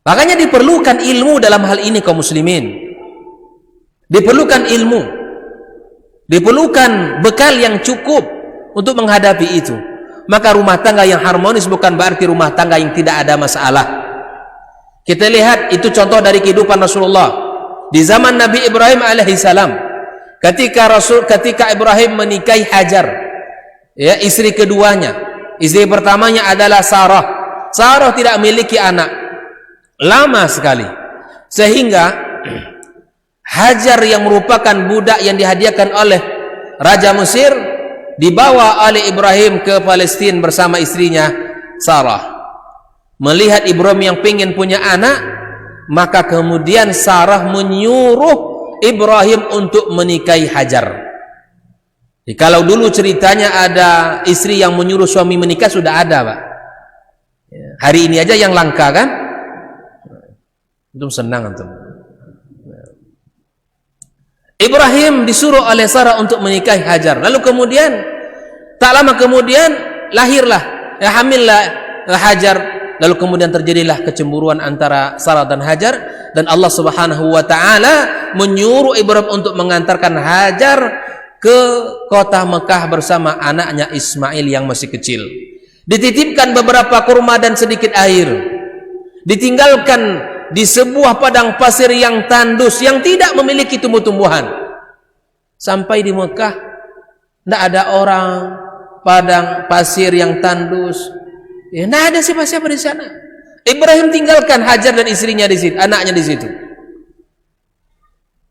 Makanya diperlukan ilmu dalam hal ini, kaum muslimin. Diperlukan ilmu. Diperlukan bekal yang cukup untuk menghadapi itu. Maka rumah tangga yang harmonis bukan berarti rumah tangga yang tidak ada masalah. Kita lihat itu contoh dari kehidupan Rasulullah di zaman Nabi Ibrahim alaihissalam. Ketika Ibrahim menikahi Hajar, ya, istri keduanya, istri pertamanya adalah Sarah. Sarah tidak memiliki anak lama sekali, sehingga Hajar yang merupakan budak yang dihadiahkan oleh Raja Mesir dibawa oleh Ibrahim ke Palestina bersama istrinya Sarah. Melihat Ibrahim yang pengen punya anak, maka kemudian Sarah menyuruh Ibrahim untuk menikahi Hajar. Jadi, kalau dulu ceritanya ada istri yang menyuruh suami menikah, sudah ada, Pak. Hari ini aja yang langka, kan? Itu senang antum. Ibrahim disuruh oleh Sarah untuk menikahi Hajar. Lalu kemudian tak lama kemudian lahirlah, hamillah Hajar. Lalu kemudian terjadilah kecemburuan antara Sarah dan Hajar, dan Allah Subhanahu wa taala menyuruh Ibrahim untuk mengantarkan Hajar ke kota Mekah bersama anaknya Ismail yang masih kecil. Dititipkan beberapa kurma dan sedikit air. Ditinggalkan di sebuah padang pasir yang tandus yang tidak memiliki tumbuh-tumbuhan. Sampai di Mekah tidak ada orang, padang pasir yang tandus. Ya, tidak ada siapa-siapa di sana. Ibrahim tinggalkan Hajar dan istrinya di situ, anaknya di situ.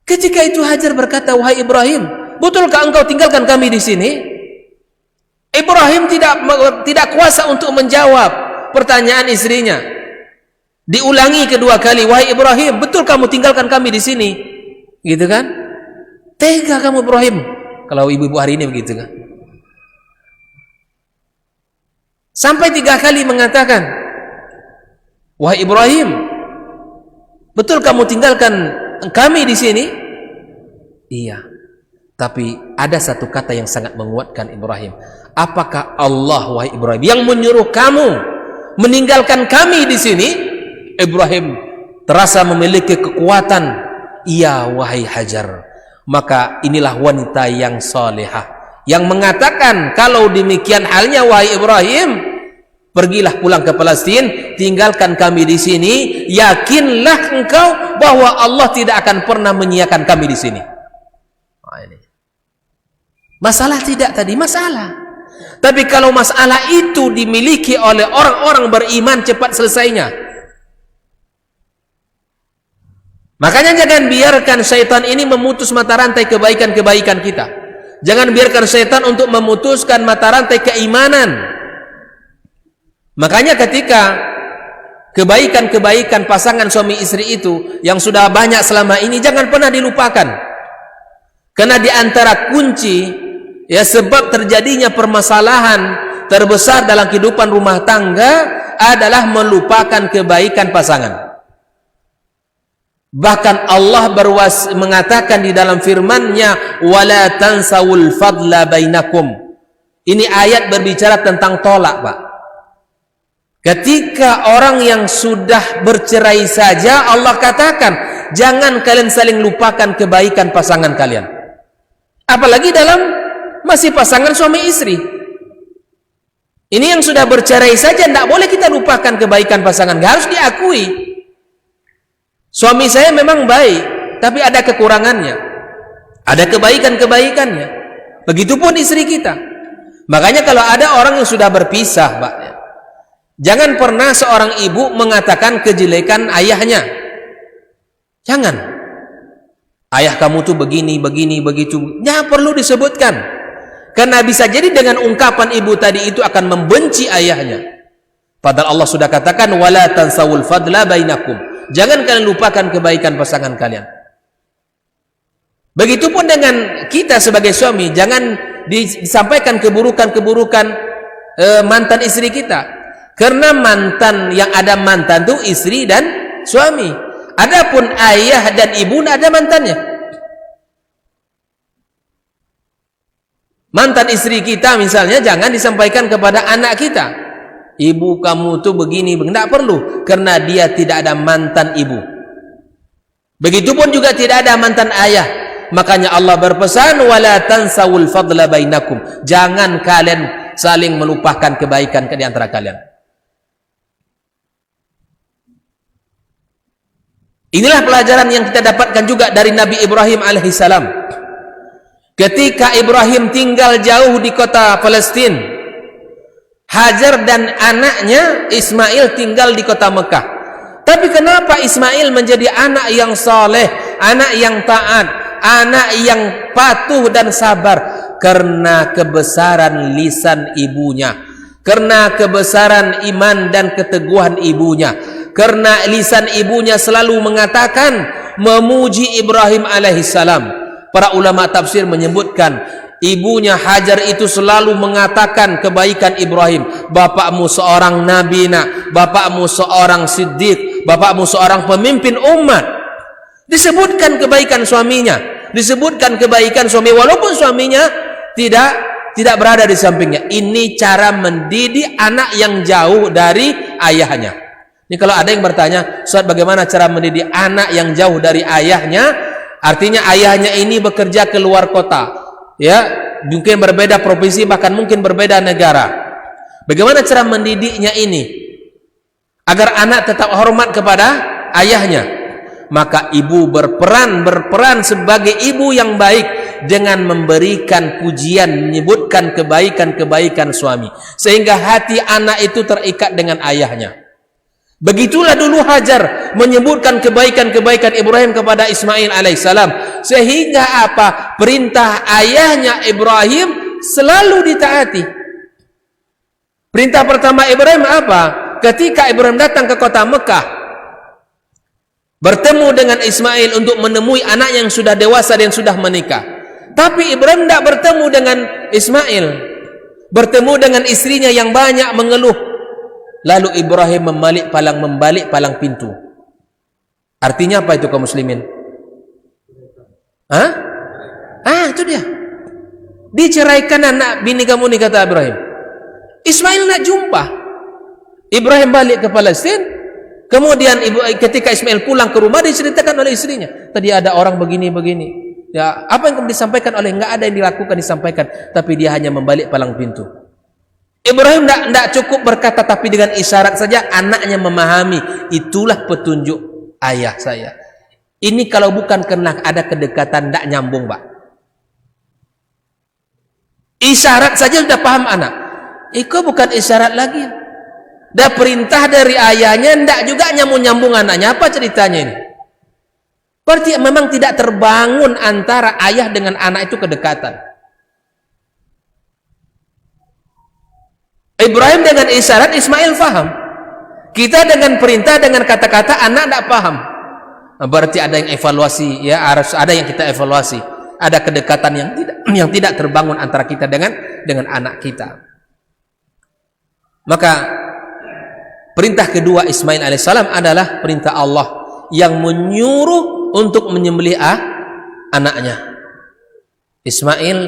Ketika itu Hajar berkata, "Wahai Ibrahim, betulkah engkau tinggalkan kami di sini?" Ibrahim tidak kuasa untuk menjawab pertanyaan istrinya. Diulangi kedua kali, "Wahai Ibrahim, betul kamu tinggalkan kami di sini?" Gitu kan? Tega kamu Ibrahim. Kalau ibu-ibu hari ini begitu kan? Sampai 3 kali mengatakan, "Wahai Ibrahim, betul kamu tinggalkan kami di sini?" Iya. Tapi ada satu kata yang sangat menguatkan Ibrahim. "Apakah Allah, wahai Ibrahim, yang menyuruh kamu meninggalkan kami di sini?" Ibrahim terasa memiliki kekuatan. "Iya, wahai Hajar." Maka inilah wanita yang salehah yang mengatakan, "Kalau demikian halnya wahai Ibrahim, pergilah pulang ke Palestina, tinggalkan kami di sini. Yakinlah engkau bahwa Allah tidak akan pernah menyiakan kami di sini." Ini masalah tidak tadi? Masalah. Tapi kalau masalah itu dimiliki oleh orang-orang beriman, cepat selesainya. Makanya jangan biarkan syaitan ini memutus mata rantai kebaikan-kebaikan kita. Jangan biarkan syaitan untuk memutuskan mata rantai keimanan. Makanya ketika kebaikan-kebaikan pasangan suami istri itu yang sudah banyak selama ini, jangan pernah dilupakan. Karena di antara kunci ya sebab terjadinya permasalahan terbesar dalam kehidupan rumah tangga adalah melupakan kebaikan pasangan. Bahkan Allah mengatakan di dalam firman-Nya, "Wala tansawul fadla bainakum." Ini ayat berbicara tentang tolak, Pak. Ketika orang yang sudah bercerai saja, Allah katakan, jangan kalian saling lupakan kebaikan pasangan kalian. Apalagi dalam masih pasangan suami istri. Ini yang sudah bercerai saja, tidak boleh kita lupakan kebaikan pasangan. Harus diakui. Suami saya memang baik, tapi ada kekurangannya. Ada kebaikan-kebaikannya. Begitupun istri kita. Makanya kalau ada orang yang sudah berpisah, Pak, jangan pernah seorang ibu mengatakan kejelekan ayahnya. Jangan. Ayah kamu tuh begini, begini, begitu. Ya perlu disebutkan. Karena bisa jadi dengan ungkapan ibu tadi itu akan membenci ayahnya. Padahal Allah sudah katakan, "Wala tansawul fadla bainakum." Jangan kalian lupakan kebaikan pasangan kalian. Begitupun dengan kita sebagai suami, jangan disampaikan keburukan-keburukan mantan istri kita. Karena mantan yang ada mantan itu istri dan suami. Adapun ayah dan ibu tidak ada mantannya. Mantan istri kita misalnya jangan disampaikan kepada anak kita. "Ibu kamu tuh begini, tidak perlu, karena dia tidak ada mantan ibu." Begitupun juga tidak ada mantan ayah. Makanya Allah berpesan, "Wala tansawul fadla bainakum." Jangan kalian saling melupakan kebaikan di antara kalian. Inilah pelajaran yang kita dapatkan juga dari Nabi Ibrahim alaihissalam. Ketika Ibrahim tinggal jauh di kota Palestina, Hajar dan anaknya Ismail tinggal di kota Mekah. Tapi kenapa Ismail menjadi anak yang saleh, anak yang taat, anak yang patuh dan sabar? Karena kebesaran lisan ibunya, karena kebesaran iman dan keteguhan ibunya, karena lisan ibunya selalu mengatakan memuji Ibrahim alaihissalam. Para ulama tafsir menyebutkan ibunya Hajar itu selalu mengatakan kebaikan Ibrahim. Bapakmu seorang nabi nak, bapakmu seorang siddiq, bapakmu seorang pemimpin umat. Disebutkan kebaikan suaminya, disebutkan kebaikan suami walaupun suaminya tidak berada di sampingnya. Ini cara mendidik anak yang jauh dari ayahnya. Ini kalau ada yang bertanya, Ustaz, bagaimana cara mendidik anak yang jauh dari ayahnya? Artinya ayahnya ini bekerja ke luar kota, ya, mungkin berbeda provinsi, bahkan mungkin berbeda negara. Bagaimana cara mendidiknya ini agar anak tetap hormat kepada ayahnya? Maka ibu berperan sebagai ibu yang baik dengan memberikan pujian, menyebutkan kebaikan-kebaikan suami, sehingga hati anak itu terikat dengan ayahnya. Begitulah dulu Hajar menyebutkan kebaikan-kebaikan Ibrahim kepada Ismail alaihissalam, sehingga apa? Perintah ayahnya Ibrahim selalu ditaati. Perintah pertama Ibrahim apa? Ketika Ibrahim datang ke kota Mekah, bertemu dengan Ismail untuk menemui anak yang sudah dewasa dan sudah menikah. Tapi Ibrahim tidak bertemu dengan Ismail, bertemu dengan istrinya yang banyak mengeluh. Lalu Ibrahim membalik palang pintu. Artinya apa itu kaum muslimin? Itu dia. Diceraikan anak bini kamu nih, kata Ibrahim. Ismail nak jumpa. Ibrahim balik ke Palestina. Kemudian ketika Ismail pulang ke rumah, diceritakan oleh istrinya. Tadi ada orang begini-begini. Ya, apa yang kemudian disampaikan oleh, enggak ada yang dilakukan disampaikan, tapi dia hanya membalik palang pintu. Ibrahim tidak cukup berkata, tapi dengan isyarat saja anaknya memahami. Itulah petunjuk ayah saya. Ini kalau bukan karena ada kedekatan, tidak nyambung, Pak. Isyarat saja sudah paham anak. Itu bukan isyarat lagi. Dah perintah dari ayahnya, tidak juga nyambung anaknya. Apa ceritanya ini? Berarti memang tidak terbangun antara ayah dengan anak itu kedekatan. Ibrahim dengan isyarat, Ismail faham. Kita dengan perintah, dengan kata-kata, anak tidak paham. Berarti ada yang evaluasi, ya, harus ada yang kita evaluasi. Ada kedekatan yang tidak terbangun antara kita dengan anak kita. Maka perintah kedua Ismail alaihissalam adalah perintah Allah yang menyuruh untuk menyembelih anaknya. Ismail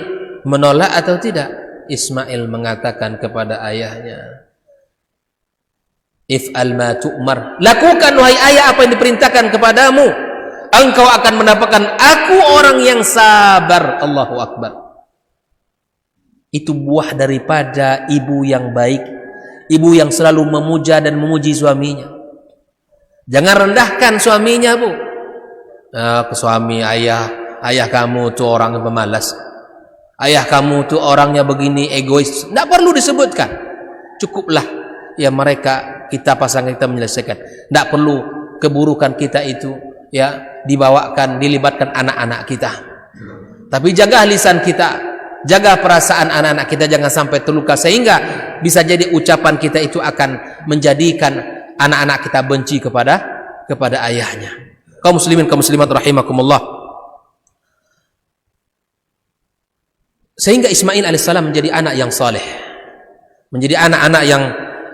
menolak atau tidak? Ismail mengatakan kepada ayahnya, if'al ma tu'mar, lakukan wahai ayah apa yang diperintahkan kepadamu, engkau akan mendapatkan aku orang yang sabar. Allahu Akbar. Itu buah daripada ibu yang baik, ibu yang selalu memuja dan memuji suaminya. Jangan rendahkan suaminya, Bu. Suami ayah kamu tuh orang yang pemalas, ayah kamu tuh orangnya begini, egois. Tidak perlu disebutkan. Cukuplah ya kita pasangan kita menyelesaikan. Tidak perlu keburukan kita itu ya dilibatkan anak-anak kita. Tapi jaga lisan kita, jaga perasaan anak-anak kita jangan sampai terluka, sehingga bisa jadi ucapan kita itu akan menjadikan anak-anak kita benci kepada ayahnya. Kaum muslimin, kaum muslimat rahimakumullah. Sehingga Ismail alaihissalam menjadi anak yang saleh, menjadi anak-anak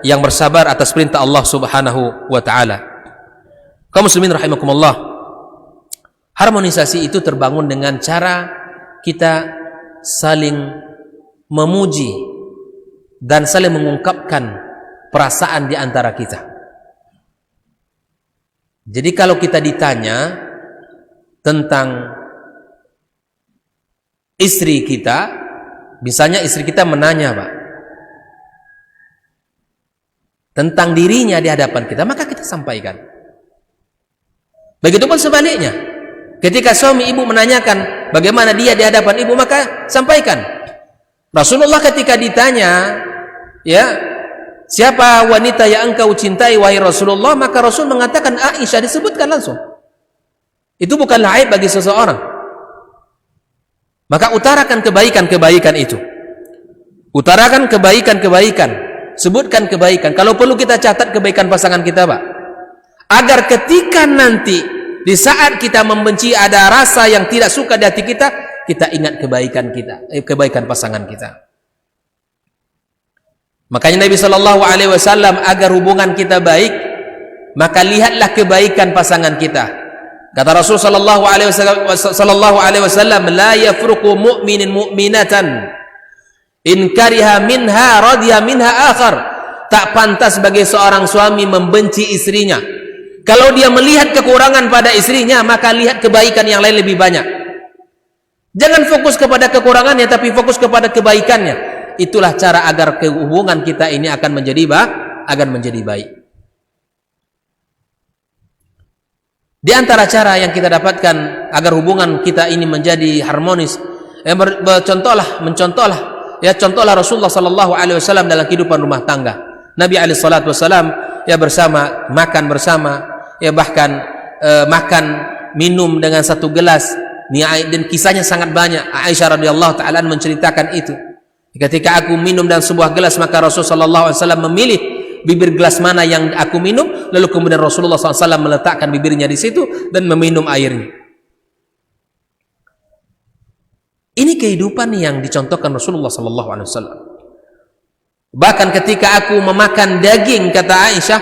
yang bersabar atas perintah Allah Subhanahu wa taala. Kaum muslimin rahimakumullah. Harmonisasi itu terbangun dengan cara kita saling memuji dan saling mengungkapkan perasaan di antara kita. Jadi kalau kita ditanya tentang istri kita, misalnya istri kita menanya, Pak, tentang dirinya di hadapan kita, maka kita sampaikan. Begitupun sebaliknya, ketika suami ibu menanyakan bagaimana dia di hadapan ibu, maka sampaikan. Rasulullah ketika ditanya, ya, siapa wanita yang engkau cintai wahai Rasulullah, maka Rasul mengatakan Aisyah, disebutkan langsung. Itu bukanlah aib bagi seseorang. Maka utarakan kebaikan-kebaikan itu. Utarakan kebaikan-kebaikan. Sebutkan kebaikan. Kalau perlu kita catat kebaikan pasangan kita, Pak. Agar ketika nanti di saat kita membenci ada rasa yang tidak suka di hati kita, kita ingat kebaikan kita, kebaikan pasangan kita. Makanya Nabi SAW agar hubungan kita baik, maka lihatlah kebaikan pasangan kita. Kata Rasul sallallahu alaihi wasallam, la yafruqu mu'minin mu'minatan in kariha minha radiya minha akhar. Tak pantas bagi seorang suami membenci istrinya. Kalau dia melihat kekurangan pada istrinya, maka lihat kebaikan yang lain lebih banyak. Jangan fokus kepada kekurangannya, tapi fokus kepada kebaikannya. Itulah cara agar hubungan kita ini akan menjadi baik. Di antara cara yang kita dapatkan agar hubungan kita ini menjadi harmonis, contohlah Rasulullah sallallahu alaihi wasallam dalam kehidupan rumah tangga. Nabi alaihi salatu wasallam bersama, makan bersama, bahkan makan minum dengan satu gelas. Dan kisahnya sangat banyak. Aisyah radhiyallahu taala menceritakan itu. Ketika aku minum dalam sebuah gelas, maka Rasulullah sallallahu alaihi wasallam memilih bibir gelas mana yang aku minum, lalu kemudian Rasulullah SAW meletakkan bibirnya di situ dan meminum airnya. Ini kehidupan yang dicontohkan Rasulullah SAW. Bahkan ketika aku memakan daging, kata Aisyah,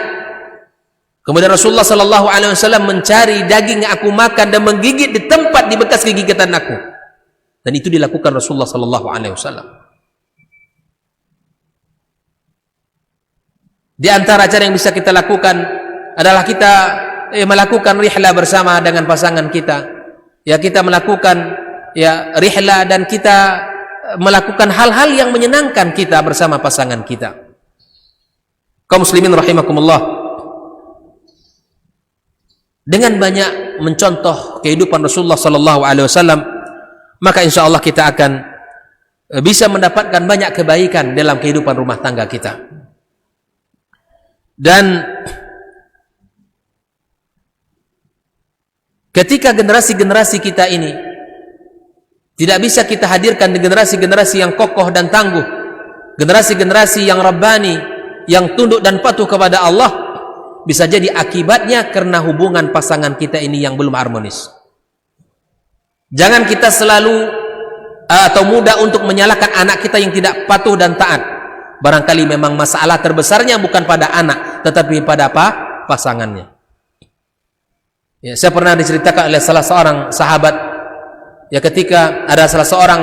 kemudian Rasulullah SAW mencari daging yang aku makan dan menggigit di tempat di bekas gigatan aku, dan itu dilakukan Rasulullah SAW. Di antara cara yang bisa kita lakukan adalah kita melakukan rihla bersama dengan pasangan kita. Kita melakukan rihla dan kita melakukan hal-hal yang menyenangkan kita bersama pasangan kita. Kaum muslimin rahimakumullah. Dengan banyak mencontoh kehidupan Rasulullah sallallahu alaihi wasallam, maka insyaallah kita akan bisa mendapatkan banyak kebaikan dalam kehidupan rumah tangga kita. Dan ketika generasi-generasi kita ini tidak bisa kita hadirkan di generasi-generasi yang kokoh dan tangguh, generasi-generasi yang rabbani, yang tunduk dan patuh kepada Allah, bisa jadi akibatnya karena hubungan pasangan kita ini yang belum harmonis. Jangan kita selalu atau mudah untuk menyalahkan anak kita yang tidak patuh dan taat. Barangkali memang masalah terbesarnya bukan pada anak, tetapi pada apa? Pasangannya. Saya pernah diceritakan oleh salah seorang sahabat, ketika ada salah seorang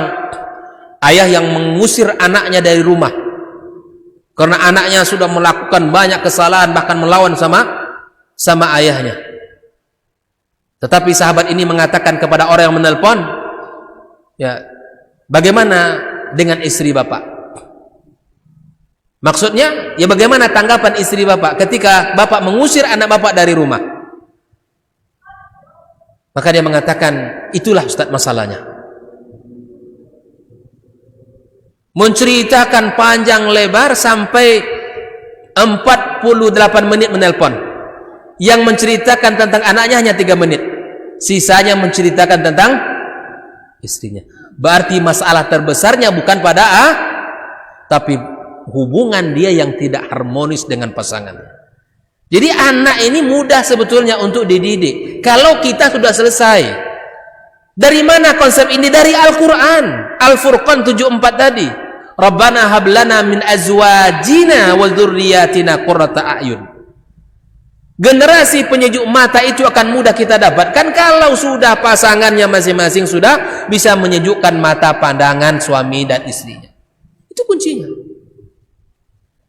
ayah yang mengusir anaknya dari rumah karena anaknya sudah melakukan banyak kesalahan, bahkan melawan sama ayahnya. Tetapi sahabat ini mengatakan kepada orang yang menelpon, bagaimana dengan istri bapak? Maksudnya, bagaimana tanggapan istri bapak ketika bapak mengusir anak bapak dari rumah? Maka dia mengatakan, itulah Ustaz masalahnya. Menceritakan panjang lebar sampai 48 menit menelpon. Yang menceritakan tentang anaknya hanya 3 menit. Sisanya menceritakan tentang istrinya. Berarti masalah terbesarnya bukan pada tapi hubungan dia yang tidak harmonis dengan pasangan. Jadi anak ini mudah sebetulnya untuk dididik kalau kita sudah selesai. Dari mana konsep ini? Dari Al-Quran, Al-Furqan 74 tadi. Rabbana hablana min azwajina wa dzurriyyatina qurrata a'yun. Generasi penyejuk mata itu akan mudah kita dapatkan kalau sudah pasangannya masing-masing sudah bisa menyejukkan mata pandangan suami dan istrinya. Itu kuncinya.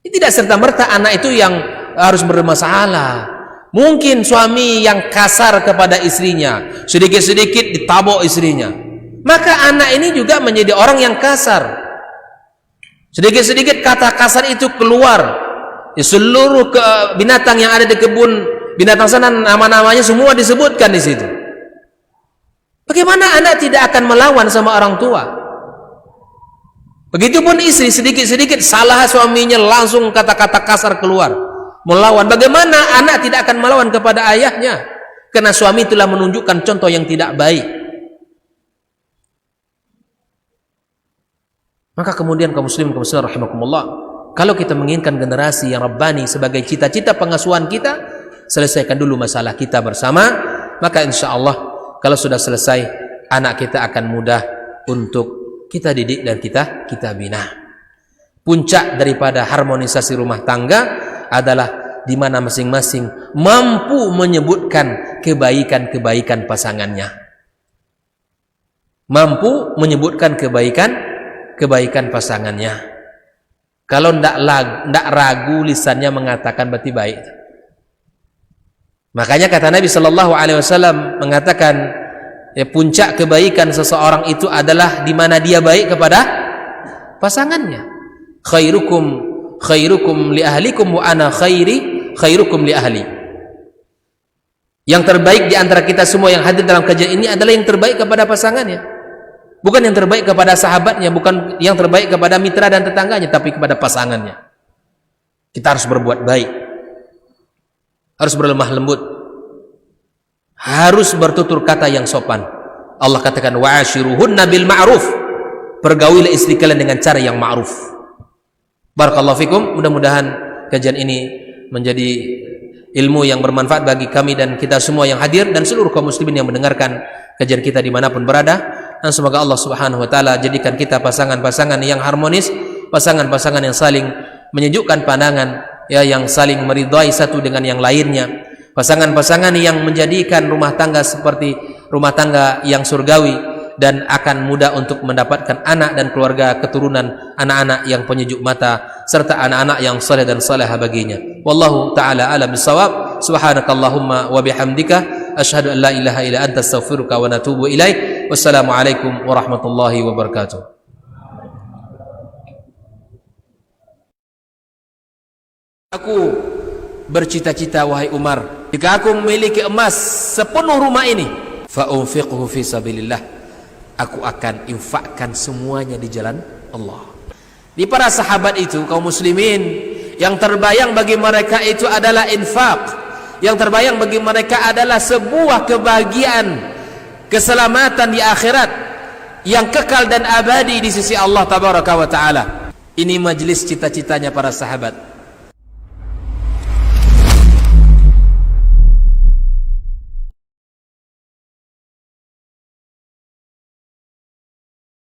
Tidak serta-merta anak itu yang harus bermasalah. Mungkin suami yang kasar kepada istrinya, sedikit-sedikit ditabok istrinya, maka anak ini juga menjadi orang yang kasar. Sedikit-sedikit kata kasar itu keluar. Seluruh binatang yang ada di kebun binatang sana, nama-namanya semua disebutkan di situ. Bagaimana anak tidak akan melawan sama orang tua? Begitupun istri, sedikit-sedikit salah suaminya langsung kata-kata kasar keluar, melawan. Bagaimana anak tidak akan melawan kepada ayahnya? Karena suami telah menunjukkan contoh yang tidak baik. Maka kemudian kaum muslimin kaum muslimat rahimakumullah, kalau kita menginginkan generasi yang rabbani sebagai cita-cita pengasuhan kita, selesaikan dulu masalah kita bersama, maka insya Allah kalau sudah selesai, anak kita akan mudah untuk kita didik dan kita bina. Puncak daripada harmonisasi rumah tangga adalah di mana masing-masing mampu menyebutkan kebaikan-kebaikan pasangannya. Mampu menyebutkan kebaikan pasangannya. Kalau ndak ragu lisannya mengatakan berarti baik. Makanya kata Nabi sallallahu alaihi wasallam mengatakan, ya, puncak kebaikan seseorang itu adalah di mana dia baik kepada pasangannya. Khairukum li ahlikum wa ana khairukum li ahli. Yang terbaik di antara kita semua yang hadir dalam kajian ini adalah yang terbaik kepada pasangannya. Bukan yang terbaik kepada sahabatnya, bukan yang terbaik kepada mitra dan tetangganya, tapi kepada pasangannya. Kita harus berbuat baik, harus berlemah lembut, harus bertutur kata yang sopan. Allah katakan wa'ashiruhunna bil ma'ruf, pergaulilah istri kalian dengan cara yang ma'ruf. Barakallahu fikum. Mudah-mudahan kajian ini menjadi ilmu yang bermanfaat bagi kami dan kita semua yang hadir dan seluruh kaum muslimin yang mendengarkan kajian kita dimanapun berada. Dan semoga Allah subhanahu wa ta'ala jadikan kita pasangan-pasangan yang harmonis, pasangan-pasangan yang saling menyejukkan pandangan, ya, yang saling meridai satu dengan yang lainnya, pasangan-pasangan yang menjadikan rumah tangga seperti rumah tangga yang surgawi dan akan mudah untuk mendapatkan anak dan keluarga keturunan anak-anak yang penyejuk mata serta anak-anak yang saleh dan salehah baginya. Wallahu ta'ala a'lam bissawab. Subhanakallahumma wa bihamdika asyhadu an la ilaha illa anta astaghfiruka wa natubu ilaik. Wassalamualaikum warahmatullahi wabarakatuh. Aku bercita-cita wahai Umar, jika aku memiliki emas sepenuh rumah ini, fa unfiqhu fi sabilillah, aku akan infakkan semuanya di jalan Allah. Di para sahabat itu kaum muslimin, yang terbayang bagi mereka itu adalah infak, yang terbayang bagi mereka adalah sebuah kebahagiaan, keselamatan di akhirat yang kekal dan abadi di sisi Allah tabaraka wa taala. Ini majlis cita-citanya para sahabat.